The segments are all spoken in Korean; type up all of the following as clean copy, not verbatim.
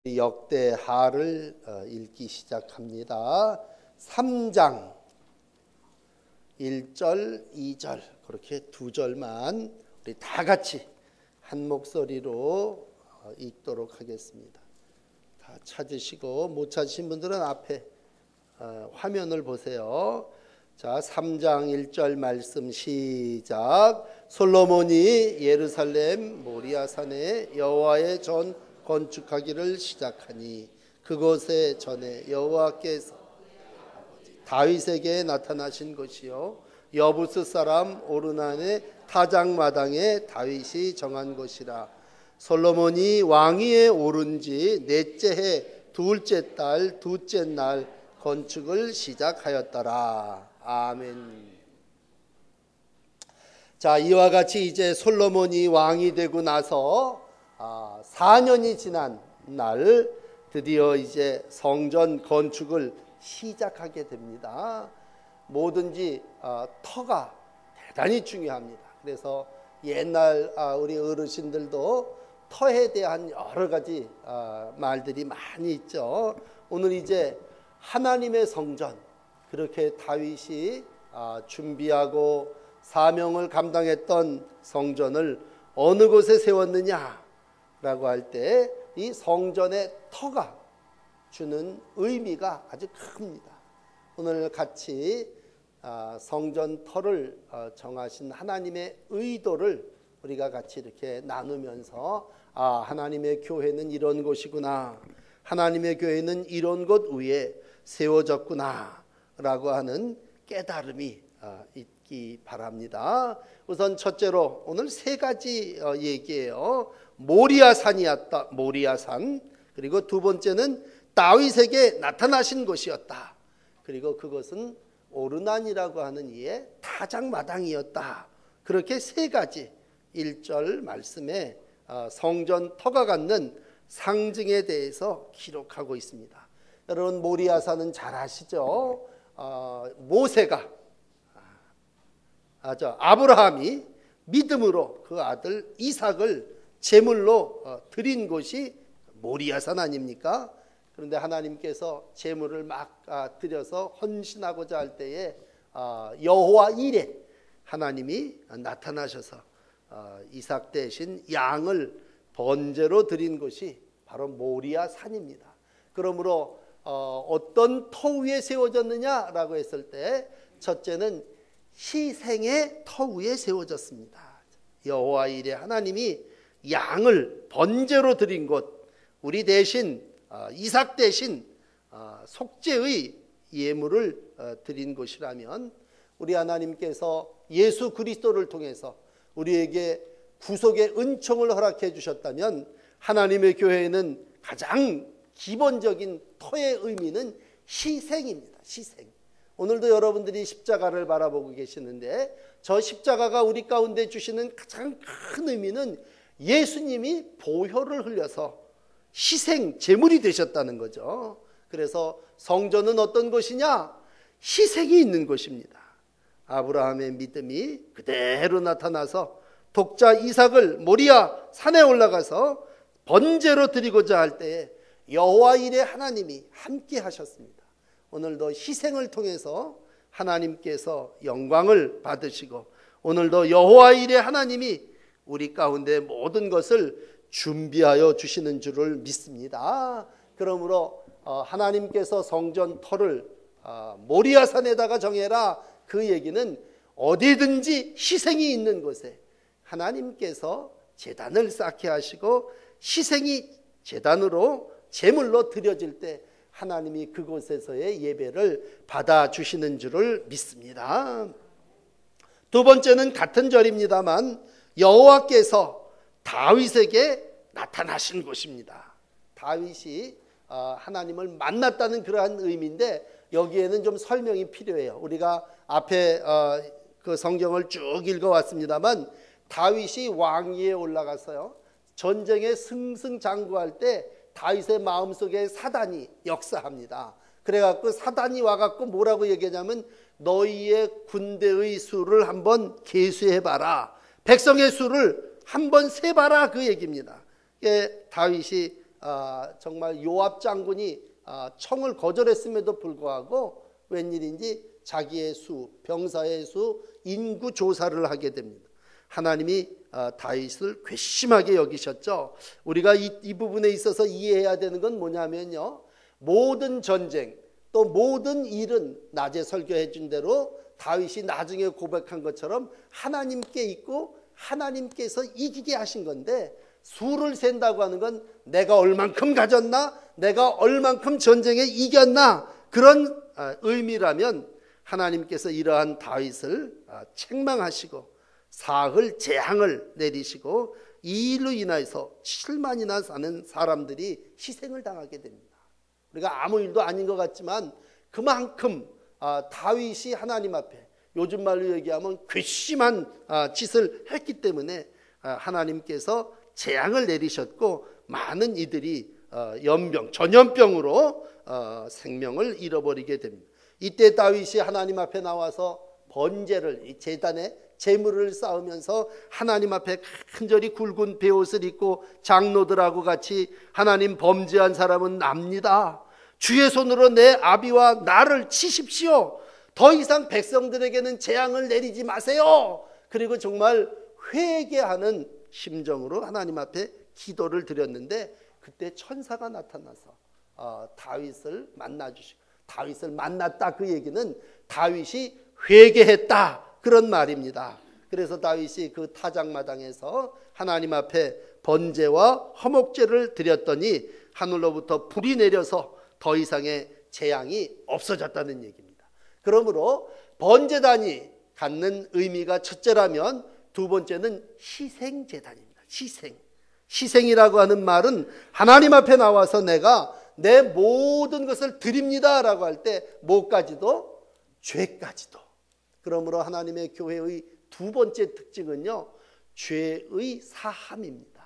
역대하를 읽기 시작합니다. 3장 1절, 2절 그렇게 두 절만 우리 다 같이 한 목소리로 읽도록 하겠습니다. 다 찾으시고 못 찾으신 분들은 앞에 화면을 보세요. 자, 3장 1절 말씀 시작. 솔로몬이 예루살렘 모리아산에 여호와의 전 건축하기를 시작하니 그곳에 전에 여호와께서 다윗에게 나타나신 것이요 여부스 사람 오르난의 타작마당에 다윗이 정한 것이라. 솔로몬이 왕위에 오른 지 넷째 해 둘째 달 둘째 날 건축을 시작하였더라. 아멘. 자, 이와 같이 이제 솔로몬이 왕이 되고 나서 4년이 지난 날 드디어 이제 성전 건축을 시작하게 됩니다. 뭐든지 터가 대단히 중요합니다. 그래서 옛날 우리 어르신들도 터에 대한 여러 가지 말들이 많이 있죠. 오늘 이제 하나님의 성전, 그렇게 다윗이 준비하고 사명을 감당했던 성전을 어느 곳에 세웠느냐 라고 할 때 이 성전의 터가 주는 의미가 아주 큽니다. 오늘 같이 성전 터를 정하신 하나님의 의도를 우리가 같이 이렇게 나누면서 하나님의 교회는 이런 곳이구나, 하나님의 교회는 이런 곳 위에 세워졌구나 라고 하는 깨달음이 있기 바랍니다. 우선 첫째로 오늘 세 가지 얘기예요. 모리아산이었다. 모리아산. 그리고 두 번째는 다윗에게 나타나신 곳이었다. 그리고 그것은 오르난이라고 하는 이의 타작마당이었다. 그렇게 세 가지 1절 말씀에 성전 터가 갖는 상징에 대해서 기록하고 있습니다. 여러분, 모리아산은 잘 아시죠? 모세가 아브라함이 믿음으로 그 아들 이삭을 제물로 드린 곳이 모리아산 아닙니까? 그런데 하나님께서 제물을 막 드려서 헌신하고자 할 때에 여호와 일에 하나님이 나타나셔서 이삭 대신 양을 번제로 드린 곳이 바로 모리아산입니다. 그러므로 어떤 터 위에 세워졌느냐라고 했을 때 첫째는 희생의 터 위에 세워졌습니다. 여호와 일에 하나님이 양을 번제로 드린 곳, 우리 대신 이삭 대신 속죄의 예물을 드린 곳이라면 우리 하나님께서 예수 그리스도를 통해서 우리에게 구속의 은총을 허락해 주셨다면 하나님의 교회에는 가장 기본적인 터의 의미는 희생입니다. 희생. 오늘도 여러분들이 십자가를 바라보고 계시는데 저 십자가가 우리 가운데 주시는 가장 큰 의미는 예수님이 보혈을 흘려서 희생 제물이 되셨다는 거죠. 그래서 성전은 어떤 곳이냐? 희생이 있는 곳입니다. 아브라함의 믿음이 그대로 나타나서 독자 이삭을 모리아 산에 올라가서 번제로 드리고자 할 때에 여호와 일에 하나님이 함께 하셨습니다. 오늘도 희생을 통해서 하나님께서 영광을 받으시고 오늘도 여호와 일에 하나님이 우리 가운데 모든 것을 준비하여 주시는 줄을 믿습니다. 그러므로 하나님께서 성전 터를 모리아산에다가 정해라, 그 얘기는 어디든지 희생이 있는 곳에 하나님께서 제단을 쌓게 하시고 희생이 제단으로 제물로 드려질 때 하나님이 그곳에서의 예배를 받아주시는 줄을 믿습니다. 두 번째는 같은 절입니다만 여호와께서 다윗에게 나타나신 곳입니다. 다윗이 하나님을 만났다는 그러한 의미인데 여기에는 좀 설명이 필요해요. 우리가 앞에 그 성경을 쭉 읽어왔습니다만 다윗이 왕위에 올라가서요 전쟁에 승승장구할 때 다윗의 마음속에 사단이 역사합니다. 그래갖고 사단이 와갖고 뭐라고 얘기하냐면 너희의 군대의 수를 한번 계수해봐라, 백성의 수를 한번 세봐라, 그 얘기입니다. 다윗이 정말 요압 장군이 청을 거절했음에도 불구하고 웬일인지 자기의 수, 병사의 수, 인구 조사를 하게 됩니다. 하나님이 다윗을 괘씸하게 여기셨죠. 우리가 이 부분에 있어서 이해해야 되는 건 뭐냐면요, 모든 전쟁 또 모든 일은 낮에 설교해 준 대로 다윗이 나중에 고백한 것처럼 하나님께 있고 하나님께서 이기게 하신 건데, 수를 센다고 하는 건 내가 얼만큼 가졌나, 내가 얼만큼 전쟁에 이겼나, 그런 의미라면 하나님께서 이러한 다윗을 책망하시고 사흘 재앙을 내리시고 이 일로 인해서 7만이나 사는 사람들이 희생을 당하게 됩니다. 우리가 아무 일도 아닌 것 같지만 그만큼 다윗이 하나님 앞에, 요즘 말로 얘기하면 괘씸한 짓을 했기 때문에 하나님께서 재앙을 내리셨고 많은 이들이 전염병으로 생명을 잃어버리게 됩니다. 이때 다윗이 하나님 앞에 나와서 번제를, 제단에 제물을 쌓으면서 하나님 앞에 간절히 굵은 베옷을 입고 장로들하고 같이 하나님, 범죄한 사람은 납니다. 주의 손으로 내 아비와 나를 치십시오. 더 이상 백성들에게는 재앙을 내리지 마세요. 그리고 정말 회개하는 심정으로 하나님 앞에 기도를 드렸는데, 그때 천사가 나타나서 다윗을 만나주시고, 다윗을 만났다, 그 얘기는 다윗이 회개했다, 그런 말입니다. 그래서 다윗이 그 타작마당에서 하나님 앞에 번제와 화목제를 드렸더니 하늘로부터 불이 내려서 더 이상의 재앙이 없어졌다는 얘기입니다. 그러므로 번제단이 갖는 의미가 첫째라면, 두 번째는 희생제단입니다. 희생이라고 하는 말은 하나님 앞에 나와서 내가 내 모든 것을 드립니다 라고 할 때 뭐까지도? 죄까지도. 그러므로 하나님의 교회의 두 번째 특징은요, 죄의 사함입니다.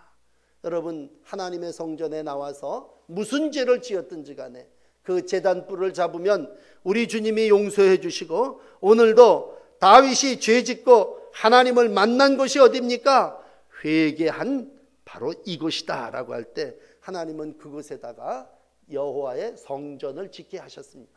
여러분, 하나님의 성전에 나와서 무슨 죄를 지었든지 간에 그 제단불을 잡으면 우리 주님이 용서해 주시고, 오늘도 다윗이 죄짓고 하나님을 만난 곳이 어디입니까? 회개한 바로 이곳이다 라고 할 때 하나님은 그곳에다가 여호와의 성전을 짓게 하셨습니다.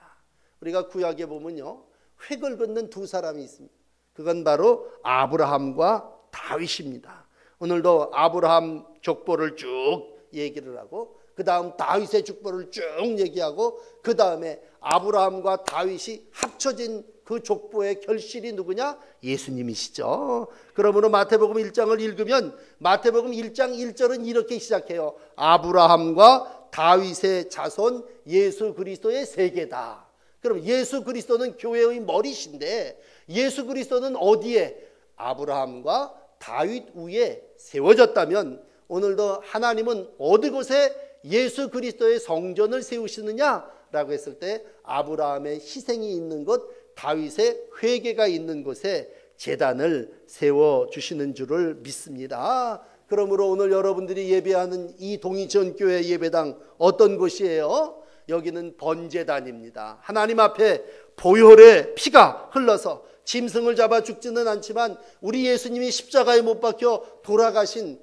우리가 구약에 보면요, 획을 긋는 두 사람이 있습니다. 그건 바로 아브라함과 다윗입니다. 오늘도 아브라함 족보를 쭉 얘기를 하고, 그 다음 다윗의 족보를 쭉 얘기하고, 그 다음에 아브라함과 다윗이 합쳐진 그 족보의 결실이 누구냐? 예수님이시죠. 그러므로 마태복음 1장을 읽으면 마태복음 1장 1절은 이렇게 시작해요. 아브라함과 다윗의 자손 예수 그리스도의 세계다. 그럼 예수 그리스도는 교회의 머리신데, 예수 그리스도는 어디에? 아브라함과 다윗 위에 세워졌다면, 오늘도 하나님은 어디 곳에 예수 그리스도의 성전을 세우시느냐라고 했을 때, 아브라함의 희생이 있는 곳, 다윗의 회개가 있는 곳에 제단을 세워주시는 줄을 믿습니다. 그러므로 오늘 여러분들이 예배하는 이 동이전교회 예배당 어떤 곳이에요? 여기는 번제단입니다. 하나님 앞에 보혈의 피가 흘러서 짐승을 잡아 죽지는 않지만 우리 예수님이 십자가에 못 박혀 돌아가신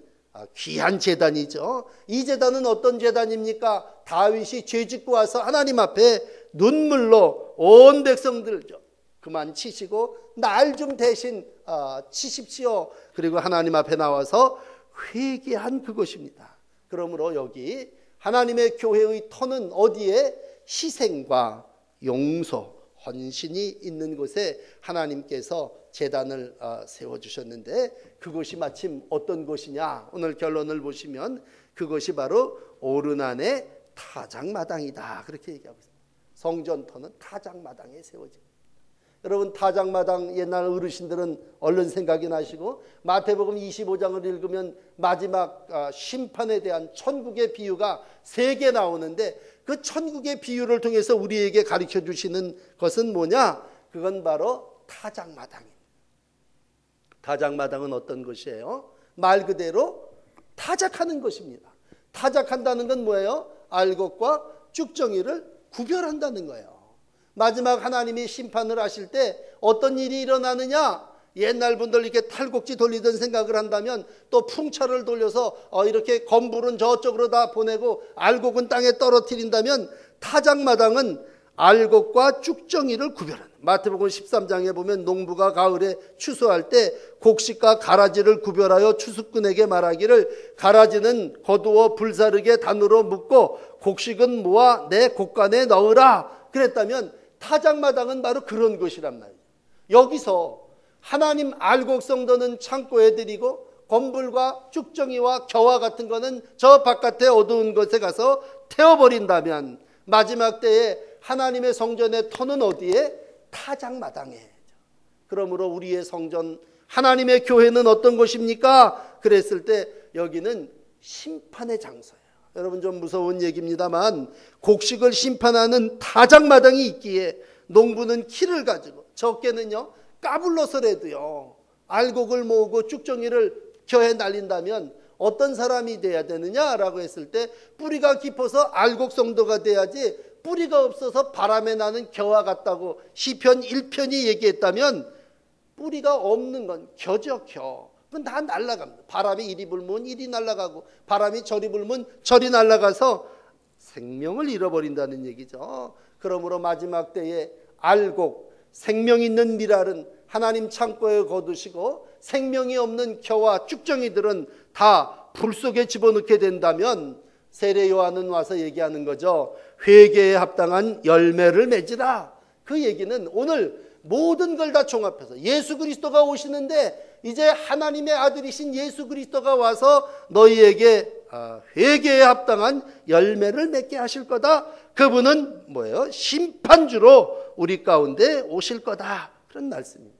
귀한 제단이죠. 이 제단은 어떤 제단입니까? 다윗이 죄짓고 와서 하나님 앞에 눈물로 온 백성들 그만 치시고 날 좀 대신 치십시오. 그리고 하나님 앞에 나와서 회개한 그것입니다. 그러므로 여기 하나님의 교회의 터는 어디에? 희생과 용서, 헌신이 있는 곳에 하나님께서 제단을 세워주셨는데, 그것이 마침 어떤 곳이냐? 오늘 결론을 보시면 그것이 바로 오르난의 타작마당이다, 그렇게 얘기하고 있습니다. 성전터는 타작마당에 세워집니다. 여러분, 타작마당 옛날 어르신들은 얼른 생각이 나시고, 마태복음 25장을 읽으면 마지막 심판에 대한 천국의 비유가 3개 나오는데, 그 천국의 비유를 통해서 우리에게 가르쳐 주시는 것은 뭐냐? 그건 바로 타작마당입니다. 타작마당은 어떤 것이에요? 말 그대로 타작하는 것입니다. 타작한다는 건 뭐예요? 알곡과 쭉정이를 구별한다는 거예요. 마지막 하나님이 심판을 하실 때 어떤 일이 일어나느냐? 옛날 분들 이렇게 탈곡지 돌리던 생각을 한다면 또 풍차를 돌려서 이렇게 건불은 저쪽으로 다 보내고 알곡은 땅에 떨어뜨린다면 타작마당은 알곡과 쭉정이를 구별하는, 마태복음 13장에 보면 농부가 가을에 추수할 때 곡식과 가라지를 구별하여 추수꾼에게 말하기를 가라지는 거두어 불사르게 단으로 묶고 곡식은 모아 내 곡간에 넣으라 그랬다면 타작마당은 바로 그런 것이란 말이에요. 여기서 하나님 알곡 성도는 창고에 드리고 건불과 쭉정이와 겨와 같은 거는 저 바깥에 어두운 곳에 가서 태워버린다면 마지막 때에 하나님의 성전의 터는 어디에? 타작마당에. 그러므로 우리의 성전 하나님의 교회는 어떤 곳입니까? 그랬을 때 여기는 심판의 장소예요. 여러분 좀 무서운 얘기입니다만 곡식을 심판하는 타작마당이 있기에 농부는 키를 가지고 적게는요 까불러서라도요 알곡을 모으고 쭉정이를 겨에 날린다면 어떤 사람이 돼야 되느냐라고 했을 때 뿌리가 깊어서 알곡 성도가 돼야지 뿌리가 없어서 바람에 나는 겨와 같다고 시편 1편이 얘기했다면 뿌리가 없는 건 겨죠 겨. 그건 다 날아갑니다. 바람이 이리 불면 이리 날아가고 바람이 저리 불면 저리 날아가서 생명을 잃어버린다는 얘기죠. 그러므로 마지막 때에 알곡, 생명 있는 밀알은 하나님 창고에 거두시고 생명이 없는 겨와 쭉정이들은 다 불 속에 집어넣게 된다면 세례 요한은 와서 얘기하는 거죠. 회개에 합당한 열매를 맺으라. 그 얘기는 오늘 모든 걸 다 종합해서 예수 그리스도가 오시는데 이제 하나님의 아들이신 예수 그리스도가 와서 너희에게 회개에 합당한 열매를 맺게 하실 거다. 그분은 뭐예요? 심판주로 우리 가운데 오실 거다. 그런 말씀입니다.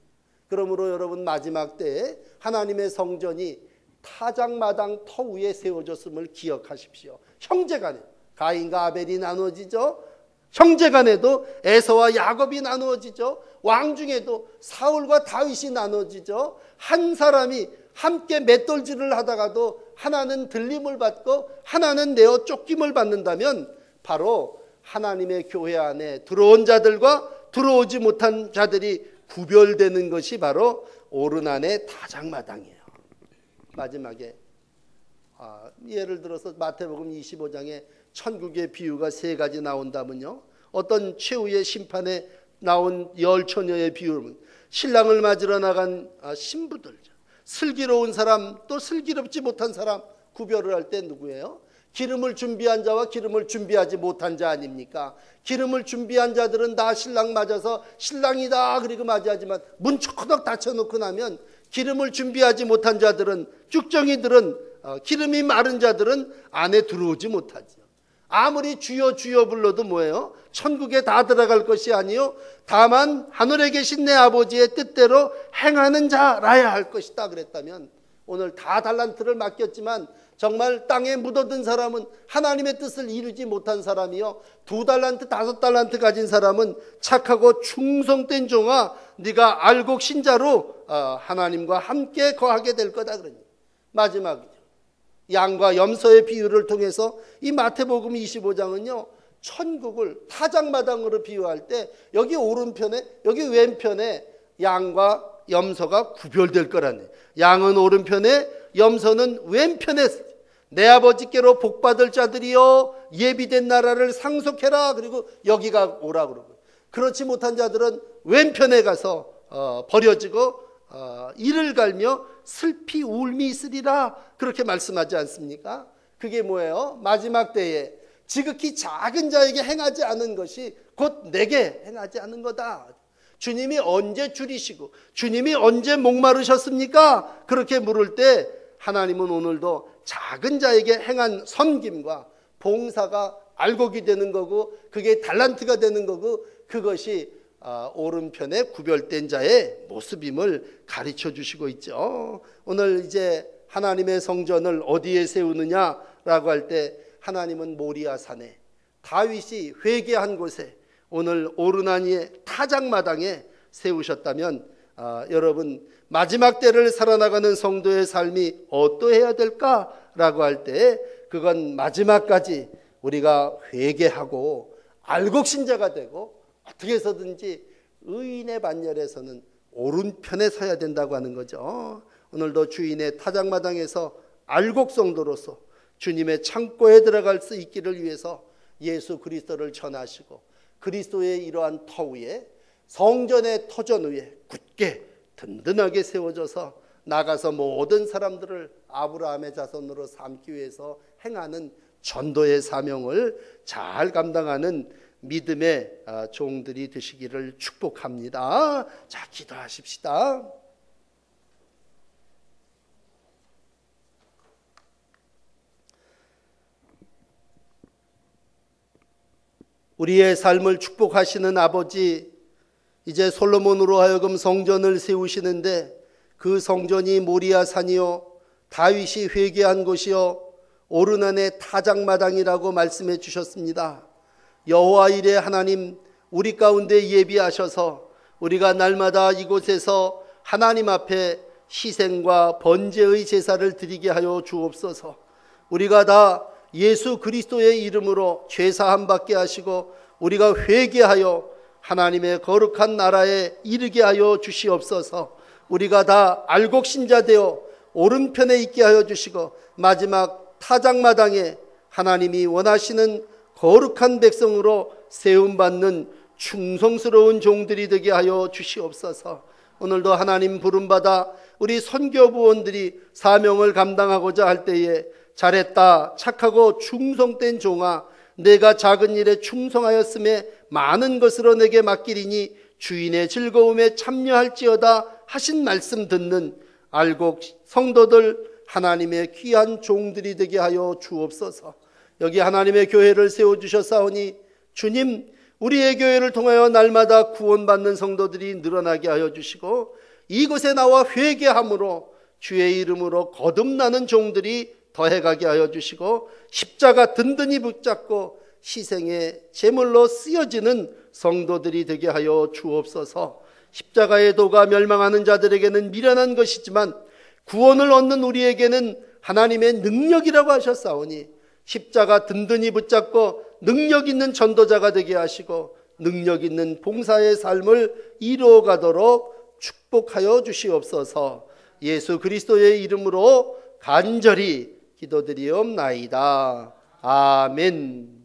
그러므로 여러분 마지막 때에 하나님의 성전이 타작마당 터 위에 세워졌음을 기억하십시오. 형제간에 가인과 아벨이 나누어지죠. 형제간에도 에서와 야곱이 나누어지죠. 왕 중에도 사울과 다윗이 나누어지죠. 한 사람이 함께 맷돌질을 하다가도 하나는 들림을 받고 하나는 내어 쫓김을 받는다면 바로 하나님의 교회 안에 들어온 자들과 들어오지 못한 자들이 구별되는 것이 바로 오르난의 타작마당이에요. 마지막에 예를 들어서 마태복음 25장에 천국의 비유가 세 가지 나온다면요, 어떤 최후의 심판에 나온 열 처녀의 비유는 신랑을 맞으러 나간 신부들, 슬기로운 사람 또 슬기롭지 못한 사람 구별을 할 때 누구예요? 기름을 준비한 자와 기름을 준비하지 못한 자 아닙니까? 기름을 준비한 자들은 다 신랑 맞아서 신랑이다 그리고 맞이하지만 문 초커덕 닫혀놓고 나면 기름을 준비하지 못한 자들은, 쭉정이들은, 기름이 마른 자들은 안에 들어오지 못하죠. 아무리 주여 주여 불러도 뭐예요? 천국에 다 들어갈 것이 아니요 다만 하늘에 계신 내 아버지의 뜻대로 행하는 자라야 할 것이다 그랬다면 오늘 다 달란트를 맡겼지만 정말 땅에 묻어든 사람은 하나님의 뜻을 이루지 못한 사람이요 2달란트 5달란트 가진 사람은 착하고 충성된 종아 네가 알곡 신자로 하나님과 함께 거하게 될 거다 그러니 마지막이죠. 양과 염소의 비유를 통해서 이 마태복음 25장은요 천국을 타작마당으로 비유할 때 여기 오른편에 여기 왼편에 양과 염소가 구별될 거라네. 양은 오른편에 염소는 왼편에 내 아버지께로 복받을 자들이여 예비된 나라를 상속해라. 그리고 여기가 오라 그러고 그렇지 못한 자들은 왼편에 가서 버려지고 이를 갈며 슬피 울미 있으리라 그렇게 말씀하지 않습니까? 그게 뭐예요? 마지막 때에 지극히 작은 자에게 행하지 않은 것이 곧 내게 행하지 않은 거다. 주님이 언제 줄이시고 주님이 언제 목마르셨습니까? 그렇게 물을 때 하나님은 오늘도 작은 자에게 행한 섬김과 봉사가 알곡이 되는 거고 그게 달란트가 되는 거고 그것이 오른편에 구별된 자의 모습임을 가르쳐 주시고 있죠. 오늘 이제 하나님의 성전을 어디에 세우느냐라고 할 때 하나님은 모리아 산에 다윗이 회개한 곳에 오늘 오르나니의 타작마당에 세우셨다면 여러분 마지막 때를 살아나가는 성도의 삶이 어떠해야 될까라고 할 때 그건 마지막까지 우리가 회개하고 알곡신자가 되고 어떻게 해서든지 의인의 반열에서는 오른편에 서야 된다고 하는 거죠. 오늘도 주인의 타작마당에서 알곡성도로서 주님의 창고에 들어갈 수 있기를 위해서 예수 그리스도를 전하시고 그리스도의 이러한 터 위에 성전의 터전 위에 굳게 든든하게 세워져서 나가서 모든 사람들을 아브라함의 자손으로 삼기 위해서 행하는 전도의 사명을 잘 감당하는 믿음의 종들이 되시기를 축복합니다. 자, 기도하십시다. 우리의 삶을 축복하시는 아버지, 이제 솔로몬으로 하여금 성전을 세우시는데 그 성전이 모리아 산이요 다윗이 회개한 곳이요 오르난의 타작마당이라고 말씀해 주셨습니다. 여호와 이레 하나님, 우리 가운데 예비하셔서 우리가 날마다 이곳에서 하나님 앞에 희생과 번제의 제사를 드리게 하여 주옵소서. 우리가 다 예수 그리스도의 이름으로 죄사함 받게 하시고 우리가 회개하여 하나님의 거룩한 나라에 이르게 하여 주시옵소서. 우리가 다 알곡신자 되어 오른편에 있게 하여 주시고 마지막 타작마당에 하나님이 원하시는 거룩한 백성으로 세움받는 충성스러운 종들이 되게 하여 주시옵소서. 오늘도 하나님 부름받아 우리 선교부원들이 사명을 감당하고자 할 때에 잘했다, 착하고 충성된 종아, 내가 작은 일에 충성하였음에 많은 것으로 내게 맡기리니 주인의 즐거움에 참여할지어다 하신 말씀 듣는 알곡 성도들, 하나님의 귀한 종들이 되게 하여 주옵소서. 여기 하나님의 교회를 세워주셨사오니 주님, 우리의 교회를 통하여 날마다 구원받는 성도들이 늘어나게 하여 주시고 이곳에 나와 회개함으로 주의 이름으로 거듭나는 종들이 더해가게 하여 주시고 십자가 든든히 붙잡고 희생의 제물로 쓰여지는 성도들이 되게 하여 주옵소서. 십자가의 도가 멸망하는 자들에게는 미련한 것이지만 구원을 얻는 우리에게는 하나님의 능력이라고 하셨사오니 십자가 든든히 붙잡고 능력 있는 전도자가 되게 하시고 능력 있는 봉사의 삶을 이루어가도록 축복하여 주시옵소서. 예수 그리스도의 이름으로 간절히 기도드리옵나이다. 아멘.